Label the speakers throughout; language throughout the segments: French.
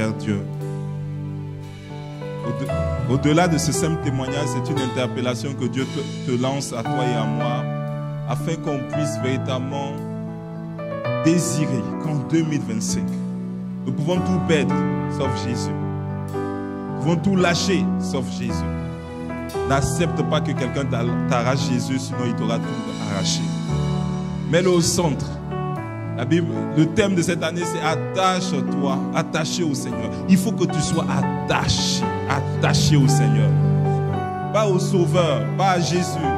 Speaker 1: vers Dieu. Au-delà de ce simple témoignage, c'est une interpellation que Dieu te lance à toi et à moi, afin qu'on puisse véritablement désirer qu'en 2025, nous pouvons tout perdre, sauf Jésus. Nous pouvons tout lâcher, sauf Jésus. N'accepte pas que quelqu'un t'arrache Jésus, sinon il t'aura tout arraché. Mets-le au centre. La Bible, le thème de cette année, c'est attache-toi, attaché au Seigneur. Il faut que tu sois attaché au Seigneur. Pas au Sauveur, pas à Jésus,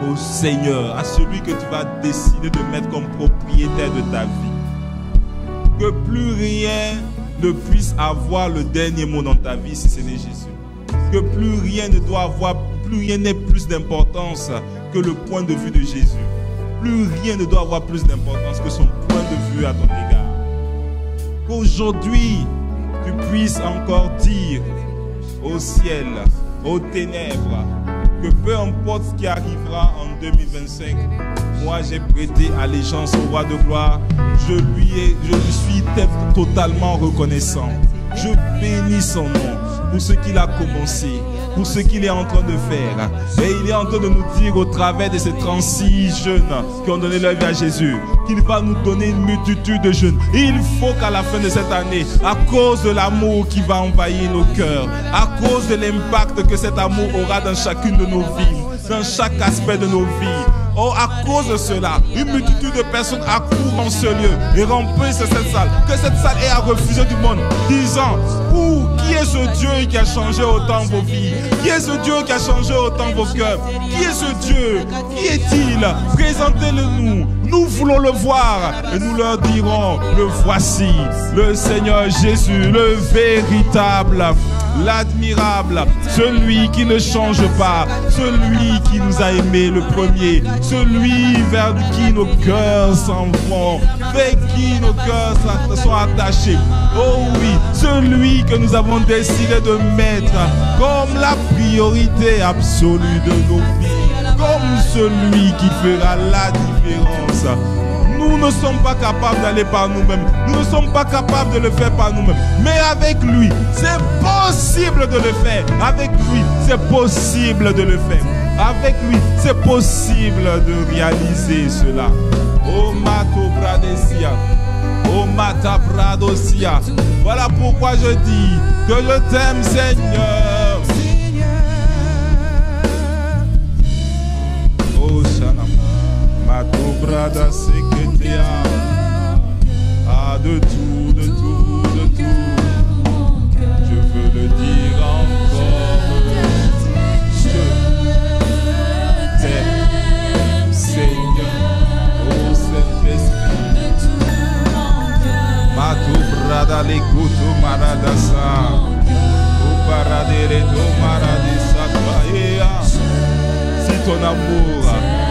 Speaker 1: au Seigneur, à celui que tu vas décider de mettre comme propriétaire de ta vie. Que plus rien ne puisse avoir le dernier mot dans ta vie si ce n'est Jésus. Que plus rien ne doit avoir, plus rien n'ait plus d'importance que le point de vue de Jésus. Plus rien ne doit avoir plus d'importance que son point de vue à ton égard. Qu'aujourd'hui, tu puisses encore dire au ciel, aux ténèbres, que peu importe ce qui arrivera en 2025, moi j'ai prêté allégeance au roi de gloire. Je lui suis totalement reconnaissant. Je bénis son nom pour ce qu'il a commencé, pour ce qu'il est en train de faire. Et il est en train de nous dire au travers de ces 36 jeunes qui ont donné leur vie à Jésus, qu'il va nous donner une multitude de jeunes. Et il faut qu'à la fin de cette année, à cause de l'amour qui va envahir nos cœurs, à cause de l'impact que cet amour aura dans chacune de nos vies, dans chaque aspect de nos vies, oh, à cause de cela, une multitude de personnes accourent en ce lieu et remplissent cette salle. Que cette salle ait à refuser du monde, disant, qui est ce Dieu qui a changé autant vos vies? Qui est ce Dieu qui a changé autant vos cœurs? Qui est ce Dieu? Qui est-il? Présentez-le nous. Nous voulons le voir et nous leur dirons, le voici, le Seigneur Jésus, le véritable, l'admirable, celui qui ne change pas, celui qui nous a aimés le premier, celui vers qui nos cœurs s'en vont, vers qui nos cœurs sont attachés. Oh oui, celui que nous avons décidé de mettre comme la priorité absolue de nos vies, comme celui qui fera la différence. Nous ne sommes pas capables d'aller par nous-mêmes. Nous ne sommes pas capables de le faire par nous-mêmes. Mais avec lui, c'est possible de le faire. Avec lui, c'est possible de le faire. Avec lui, c'est possible de réaliser cela. Oh Mato Bradesia. Oh Mata Bradosia. Voilà pourquoi je dis que je t'aime, Seigneur. Oh Shanam. Mato Brada Seketea. Ah, de tout, de tout, de tout. Je veux le dire encore. Je t'aime, Seigneur. Oh Saint-Esprit. Mato Brada Lekuto Maradasa. Oh Paradere to Maradisa. Si ton amour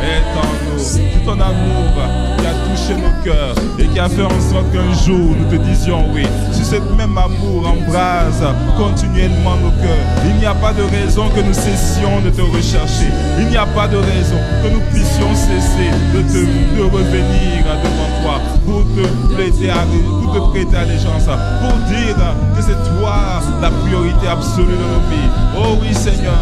Speaker 1: est en nous, si ton amour qui a touché nos cœurs et qui a fait en sorte qu'un jour nous te disions oui, si ce même amour embrase continuellement nos cœurs, il n'y a pas de raison que nous cessions de te rechercher, il n'y a pas de raison que nous puissions cesser de revenir devant toi pour te prêter allégeance, pour dire que c'est toi la priorité absolue de nos vies. Oh oui Seigneur,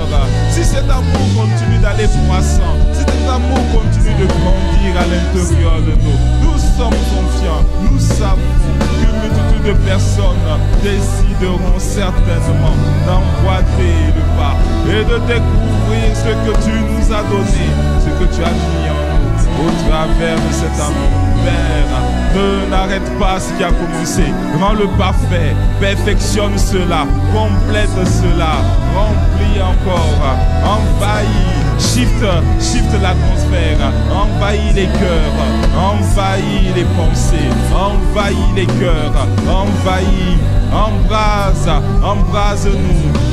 Speaker 1: si cet amour continue d'aller croissant, si cet amour continue de grandir à l'intérieur de nous, nous sommes confiants, nous savons qu'une multitude de personnes décideront certainement d'emboîter le pas et de découvrir ce que tu nous as donné, ce que tu as mis en nous au travers de cet amour. Père, n'arrête pas ce qui a commencé, rends-le parfait, perfectionne cela, complète cela, remplis encore, envahis, shift l'atmosphère, envahis les cœurs, envahis les pensées, envahis les cœurs, envahis, embrase-nous,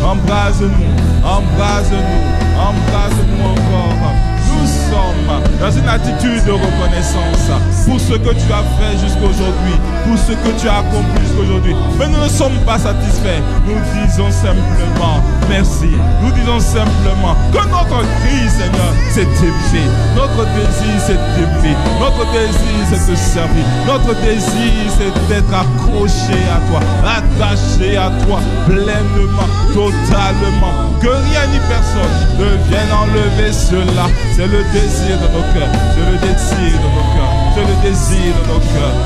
Speaker 1: embrase-nous, embrase-nous, embrase-nous encore. Nous sommes dans une attitude de reconnaissance pour ce que tu as fait jusqu'aujourd'hui, pour ce que tu as accompli jusqu'aujourd'hui. Mais nous ne sommes pas satisfaits. Nous disons simplement merci. Nous disons simplement que notre cri, Seigneur, c'est t'aimer. Notre désir, c'est t'aimer. Notre désir, c'est te servir. Notre désir, c'est d'être accroché à toi, attaché donner à toi pleinement, totalement. Que rien ni personne ne vienne enlever cela. C'est le désir de nos cœurs. C'est le désir de nos cœurs. C'est le désir de nos cœurs.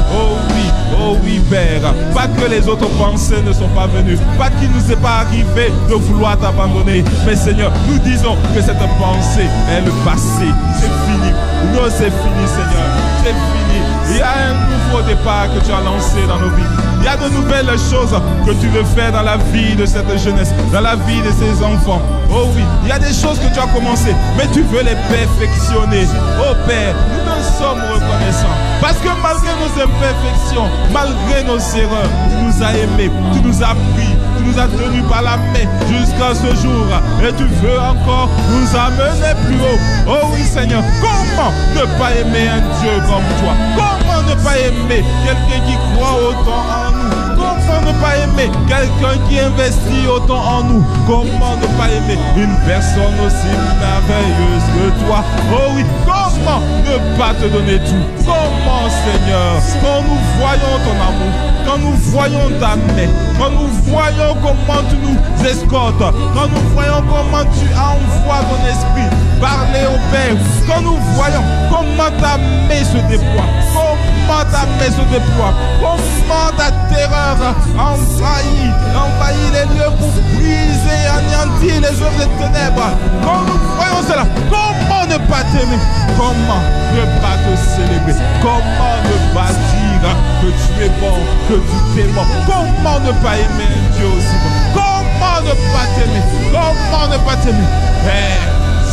Speaker 1: Oh oui, Père. Pas que les autres pensées ne sont pas venues. Pas qu'il nous est pas arrivé de vouloir t'abandonner. Mais Seigneur, nous disons que cette pensée est le passé. C'est fini. Non, c'est fini, Seigneur. C'est fini. Il y a un nouveau départ que tu as lancé dans nos vies. Il y a de nouvelles choses que tu veux faire dans la vie de cette jeunesse, dans la vie de ces enfants. Oh oui, il y a des choses que tu as commencé, mais tu veux les perfectionner. Oh Père, nous te sommes reconnaissants. Parce que malgré nos imperfections, malgré nos erreurs, tu nous as aimés, tu nous as pris, tu nous as tenus par la main jusqu'à ce jour. Et tu veux encore nous amener plus haut. Oh oui Seigneur, comment ne pas aimer un Dieu comme toi? Comment ne pas aimer quelqu'un qui croit autant en nous? Comment ne pas aimer quelqu'un qui investit autant en nous? Comment ne pas aimer une personne aussi merveilleuse que toi? Oh oui, comment ne pas te donner tout? Comment Seigneur, quand nous voyons ton amour, quand nous voyons ta main, quand nous voyons comment tu nous escortes, quand nous voyons comment tu envoies ton esprit parler au Père, quand nous voyons comment ta main se déploie, comment ta main se déploie, comment ta terreur envahit les lieux pour briser et anéantir les œuvres des ténèbres. Quand nous voyons cela, comment ne pas t'aimer? Comment ne pas te célébrer? Comment ne pas dire que tu es bon, que tu t'aimes? Comment ne pas aimer un Dieu aussi bon? Comment ne pas t'aimer? Comment ne pas t'aimer?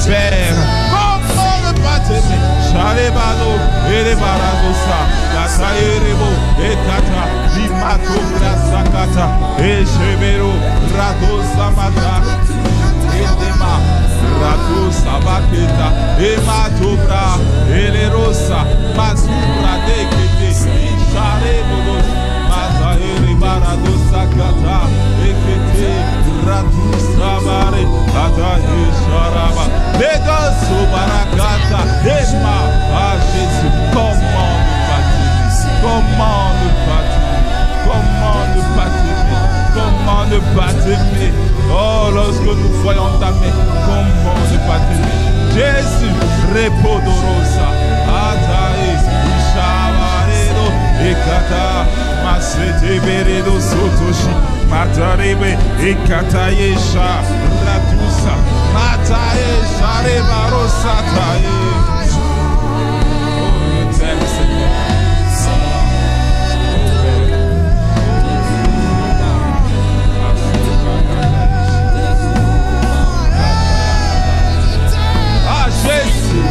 Speaker 1: Père, comment ne pas t'aimer? Charebano, Erebaradosa, Kataerebo, Ekata, Limato, Grasakata, Echebero, Radosa Mata, Edema, Radosa Baketa, Ematobra, Elerosa, Masura Dekete, Charebodos, Mata Erebaradosa Kata, Ekete, Radosa Bare, Kata Esharaba, Ledoso Barakata, Esma, ah Jésus, comment ne pas t'aimer? Comment ne pas t'aimer? Comment ne pas t'aimer? Comment ne pas t'aimer? Oh, lorsque nous voyons ta main, comment ne pas t'aimer? Jésus, Repodorosa, Atae, Ishabaredo, Ekata, Masete Beredo Sotoshi, Matarebe, Ekata Yesha, Ratusa, Matae, Sharebarosa, Tae. Oh, je t'aime, Seigneur. Ah, Jésus.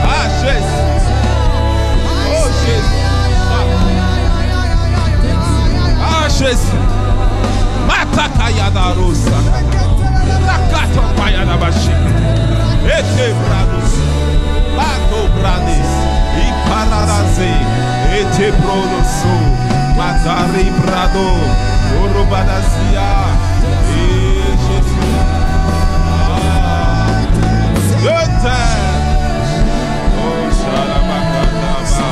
Speaker 1: Ah, Jésus. Oh, Jésus. Ah, Jésus. Matakayada Rosa. Nakato Payana Bashik. Ete Brados. Bato Brades. Iparadaze. Ete Brodoso. Matari Brado. Orobadasia. Et Jésus. Je t'aime. Oh, Shalamakataba.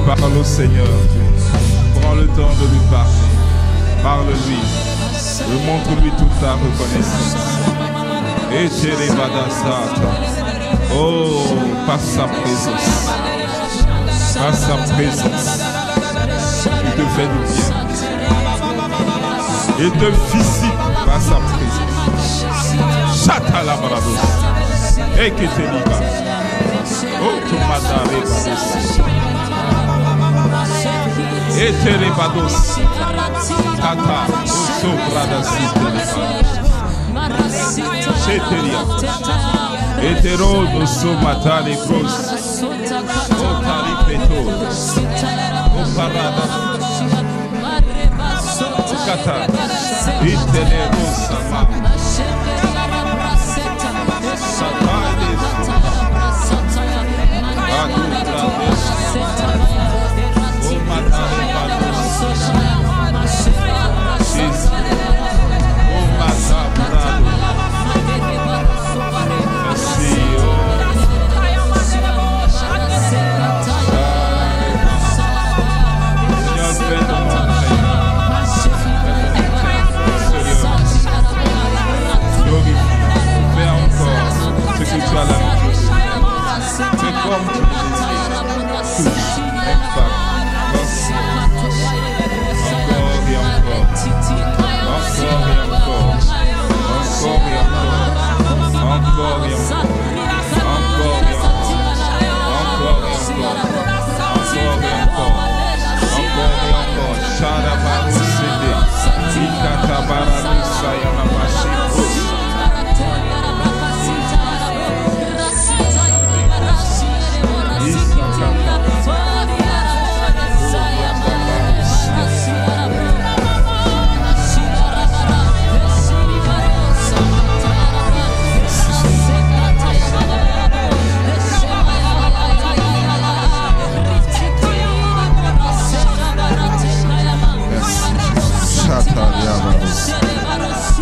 Speaker 1: Parle au Seigneur. Prends le temps de lui parler. Parle-lui. Montre-lui toute ta reconnaissance. Et oh, par sa présence. Par sa présence. Il te fait du bien. Il te visite par sa présence. Chata la brados. Et que te liba. Oh, tu m'as et te lebados. Tata, oso bradas. Cheteria. Eterodo somatale cross. Otari peto. O parada. Kata. Itelero sama. Satade. Adu brades. O matale bados. Jesus. O matale.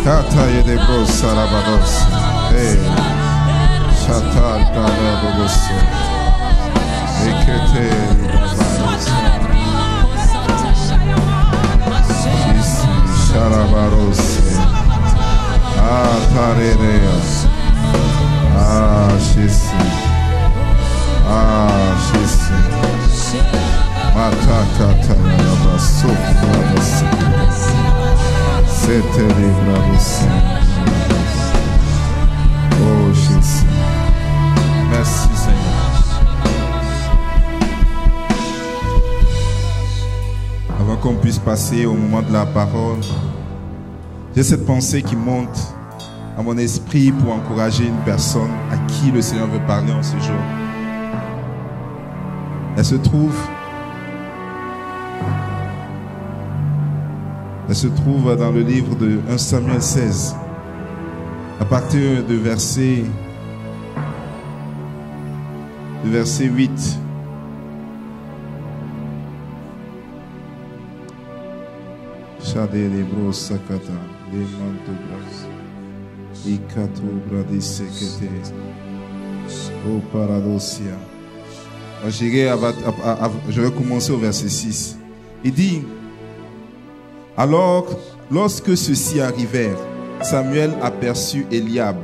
Speaker 2: Kataye de bros sarabados. Hey. Shatal tarabos. Ekete baros. Jisi sharabaros. Ah tarerea. Ah shisi. Ah shisi. Matakata yarabaso. Oh Jésus.
Speaker 1: Merci Seigneur.
Speaker 2: Avant qu'on puisse passer au moment de la parole, j'ai cette pensée qui monte à mon esprit pour encourager une personne à qui le Seigneur veut parler en ce jour. Elle se trouve dans le livre de 1 Samuel 16, à partir de verset 8. Je vais commencer au verset 6. Il dit: alors, lorsque ceux-ci arrivèrent, Samuel aperçut Eliab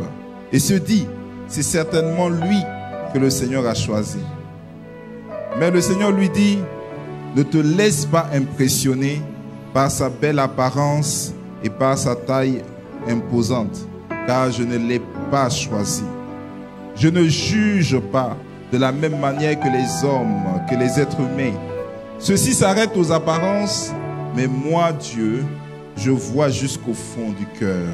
Speaker 2: et se dit: c'est certainement lui que le Seigneur a choisi. Mais le Seigneur lui dit: ne te laisse pas impressionner par sa belle apparence et par sa taille imposante, car je ne l'ai pas choisi. Je ne juge pas de la même manière que les hommes, que les êtres humains. Ceux-ci s'arrêtent aux apparences, mais moi, Dieu, je vois jusqu'au fond du cœur.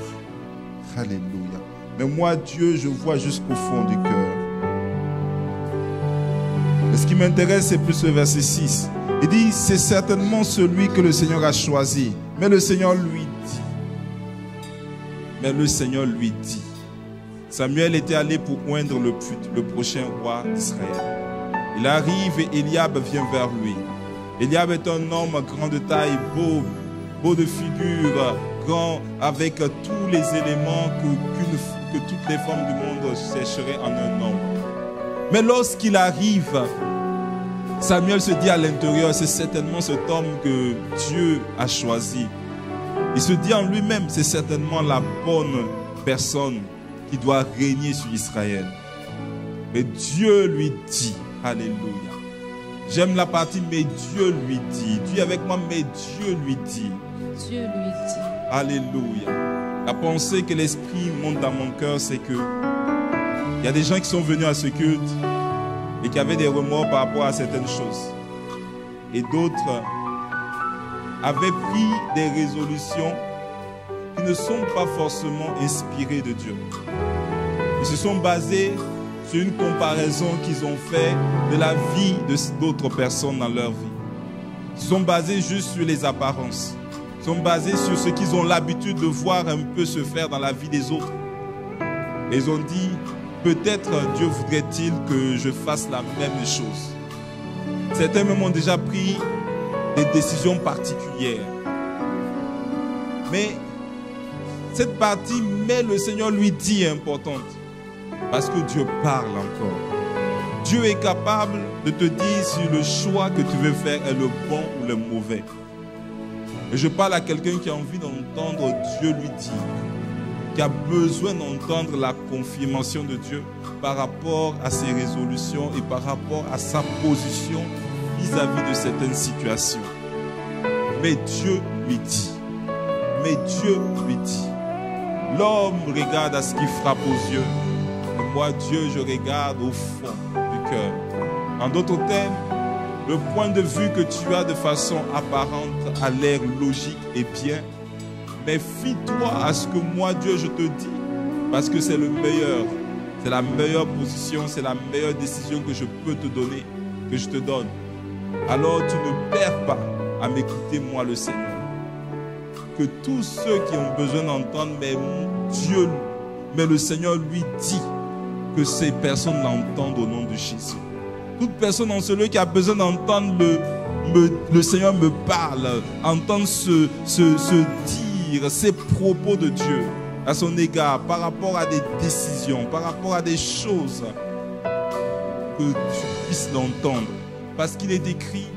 Speaker 2: Alléluia. Mais moi, Dieu, je vois jusqu'au fond du cœur. Et ce qui m'intéresse, c'est plus le verset 6. Il dit: c'est certainement celui que le Seigneur a choisi. Mais le Seigneur lui dit. Samuel était allé pour oindre le prochain roi d'Israël. Il arrive et Eliab vient vers lui. Eliab est un homme grand de taille, beau de figure, grand, avec tous les éléments que toutes les femmes du monde chercheraient en un homme. Mais lorsqu'il arrive,
Speaker 1: Samuel se dit à l'intérieur, c'est certainement cet homme que Dieu a choisi. Il se dit en lui-même, c'est certainement la bonne personne qui doit régner sur Israël. Mais Dieu lui dit, alléluia. J'aime la partie, mais Dieu lui dit. Dieu est avec moi, mais Dieu lui dit.
Speaker 3: Dieu lui dit.
Speaker 1: Alléluia. La pensée que l'Esprit monte dans mon cœur, c'est que il y a des gens qui sont venus à ce culte et qui avaient des remords par rapport à certaines choses. Et d'autres avaient pris des résolutions qui ne sont pas forcément inspirées de Dieu. Ils se sont basés sur une comparaison qu'ils ont fait de la vie d'autres personnes dans leur vie. Ils se sont basés juste sur les apparences. Ils sont basés sur ce qu'ils ont l'habitude de voir un peu se faire dans la vie des autres. Et ils ont dit, peut-être Dieu voudrait-il que je fasse la même chose. Certains même ont déjà pris des décisions particulières. Mais cette partie, mais le Seigneur lui dit, est importante. Parce que Dieu parle encore. Dieu est capable de te dire si le choix que tu veux faire est le bon ou le mauvais. Et je parle à quelqu'un qui a envie d'entendre Dieu lui dire, qui a besoin d'entendre la confirmation de Dieu par rapport à ses résolutions et par rapport à sa position vis-à-vis de certaines situations. Mais Dieu lui dit. Mais Dieu lui dit. L'homme regarde à ce qui frappe aux yeux. Et moi, Dieu, je regarde au fond du cœur. En d'autres termes, le point de vue que tu as de façon apparente a l'air logique et bien. Mais fie-toi à ce que moi, Dieu, je te dis. Parce que c'est le meilleur. C'est la meilleure position, c'est la meilleure décision que je peux te donner, que je te donne. Alors tu ne perds pas à m'écouter, moi, le Seigneur. Que tous ceux qui ont besoin d'entendre, mais Dieu, mais le Seigneur lui dit que ces personnes l'entendent au nom de Jésus. Toute personne en ce lieu qui a besoin d'entendre le Seigneur me parle, entendre se dire ces propos de Dieu à son égard par rapport à des décisions, par rapport à des choses, que tu puisses l'entendre. Parce qu'il est écrit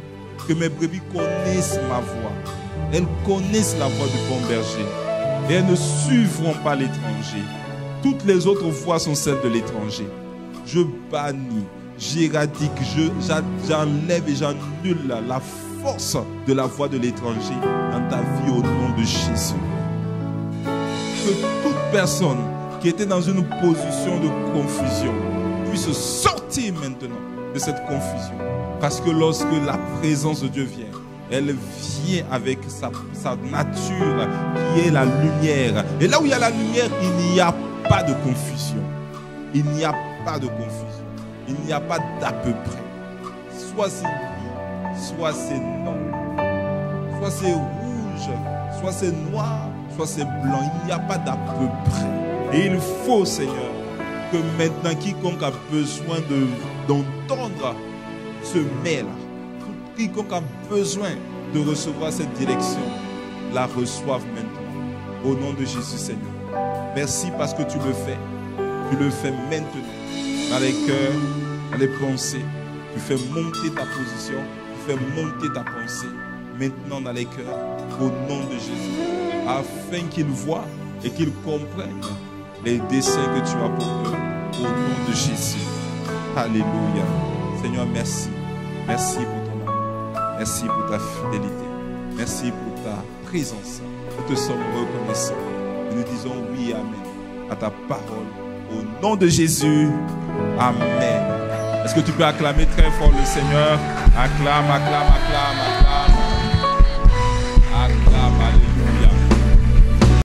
Speaker 1: que mes brebis connaissent ma voix. Elles connaissent la voix du bon berger. Et elles ne suivront pas l'étranger. Toutes les autres voix sont celles de l'étranger. Je bannis, j'éradique, j'enlève et j'annule la force de la voix de l'étranger dans ta vie au nom de Jésus. Que toute personne qui était dans une position de confusion puisse sortir maintenant de cette confusion. Parce que lorsque la présence de Dieu vient, elle vient avec sa nature qui est la lumière. Et là où il y a la lumière, il n'y a pas de confusion. Il n'y a pas de confusion. Il n'y a pas d'à peu près. Soit c'est oui, soit c'est non. Soit c'est rouge, soit c'est noir, soit c'est blanc. Il n'y a pas d'à peu près. Et il faut, Seigneur, que maintenant quiconque a besoin d'entendre ce mail, quiconque a besoin de recevoir cette direction, la reçoive maintenant. Au nom de Jésus, Seigneur. Merci parce que tu le fais. Tu le fais maintenant. Dans les cœurs, dans les pensées. Tu fais monter ta position. Tu fais monter ta pensée. Maintenant dans les cœurs. Au nom de Jésus. Afin qu'ils voient et qu'ils comprennent les desseins que tu as pour eux. Au nom de Jésus. Alléluia. Seigneur, merci. Merci pour ton amour. Merci pour ta fidélité. Merci pour ta présence. Nous te sommes reconnaissants. Et nous disons oui et amen à ta parole. Au nom de Jésus. Amen. Est-ce que tu peux acclamer très fort le Seigneur? Acclame, acclame, acclame, acclame.